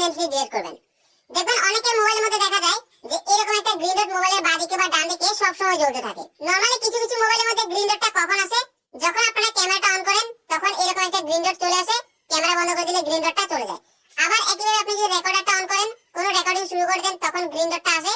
Permanently delete করবেন। দেখবেন অনেকের মোবাইলের মধ্যে দেখা যায় যে এরকম একটা গ্রিন ডট মোবাইলের বাঁদিকে বা ডান দিকে সব সময় জ্বলতে থাকে। নরমালি কিছু কিছু মোবাইলের মধ্যে গ্রিন ডটটা কখন আসে, যখন আপনারা ক্যামেরাটা অন করেন তখন এরকম একটা গ্রিন ডট চলে আসে, ক্যামেরা বন্ধ করে দিলে গ্রিন ডটটা চলে যায়। আবার একইভাবে আপনি যদি রেকর্ডারটা অন করেন, কোনো রেকর্ডিং শুরু করে দেন তখন গ্রিন ডটটা আসে।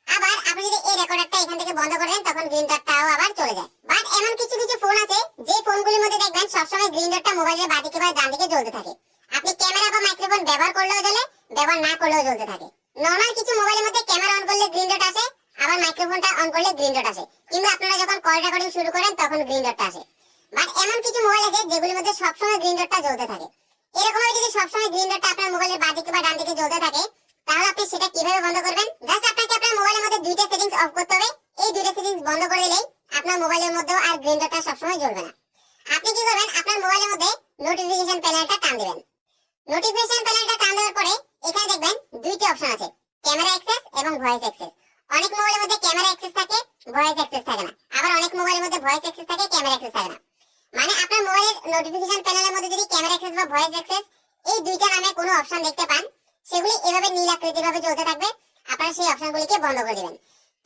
আবার আপনি যদি এই রেকর্ডারটা এখান থেকে বন্ধ করে দেন তখন গ্রিন ডটটাও আবার চলে যায়। বাট এমন কিছু কিছু ফোন আছে যে ফোনগুলোর মধ্যে দেখবেন সবসময় গ্রিন ডটটা মোবাইলের বাঁদিকে বা ডান দিকে জ্বলতে থাকে। আপনি ক্যামেরা বা মাইক্রোফোন ব্যবহার করলেও জ্বলে, ব্যবহার না করলেও জ্বলতে থাকে। নরমাল কিছু মোবাইলের মধ্যে ক্যামেরা অন করলে গ্রিন ডট আসে, আবার মাইক্রোফোনটা অন করলে গ্রিন ডট আসে, কিন্তু আপনারা যখন কল রেকর্ডিং শুরু করেন তখন গ্রিন ডটটা আসে। বাট এমন কিছু মোবাইল আছে যেগুলোর মধ্যে সবসময় গ্রিন ডটটা জ্বলতে থাকে। এরকম যদি সবসময় গ্রিন ডটটা আপনার মোবাইলের বাঁদিকে বা ডান দিকে জ্বলতে থাকে, তাহলে আপনি সেটা কিভাবে বন্ধ করবেন? জাস্ট আপনাকে আপনার মোবাইলের মধ্যে দুইটা সেটিংস অফ করতে হবে। এই দুইটা সেটিংস বন্ধ করে দিলেই আপনার মোবাইলের মধ্যেও আর গ্রিন ডটটা সবসময় জ্বলবে না। আপনি কি করবেন? আপনার মোবাইলের মধ্যে নোটিফিকেশন প্যানেলটা টান দিবেন। নোটিফিকেশন প্যানেলটা টান দেওয়ার পরে এখানে দেখবেন দুইটি অপশন আছে, ক্যামেরা অ্যাক্সেস এবং ভয়েস অ্যাক্সেস। অনেক মোবাইলের মধ্যে ক্যামেরা অ্যাক্সেস থাকে, ভয়েস অ্যাক্সেস থাকে না। আবার অনেক মোবাইলের মধ্যে ভয়েস অ্যাক্সেস থাকে, ক্যামেরা অ্যাক্সেস থাকে না। মানে আপনার মোবাইলের নোটিফিকেশন প্যানেলের মধ্যে যদি ক্যামেরা অ্যাক্সেস বা ভয়েস অ্যাক্সেস এই দুইটা নামে কোনো অপশন দেখতে পান, সেগুলি এভাবে নীল আকৃতির ভাবে চলতে থাকবে। আপনারা সেই অপশনগুলিকে বন্ধ করে দিবেন।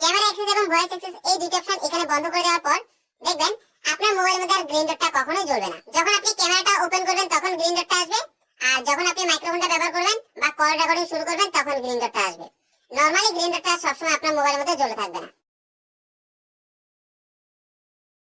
ক্যামেরা অ্যাক্সেস এবং ভয়েস অ্যাক্সেস এই দুইটা অপশন এখানে বন্ধ করে দেওয়ার পর দেখবেন আপনার মোবাইলের মধ্যে আর গ্রিন ডটটা কখনোই জ্বলবে না। যখন আপনি ক্যামেরাটা ওপেন করবেন তখন গ্রিন ডটটা আসবে, আর যখন আপনি মাইক্রোফোনটা ব্যবহার করবেন বা কল রেকর্ডিং শুরু করবেন তখন গ্রিন ডটটা আসবে। নরমালি গ্রিন ডটটা সবসময় আপনার মোবাইলের মধ্যে জ্বলে থাকবে না।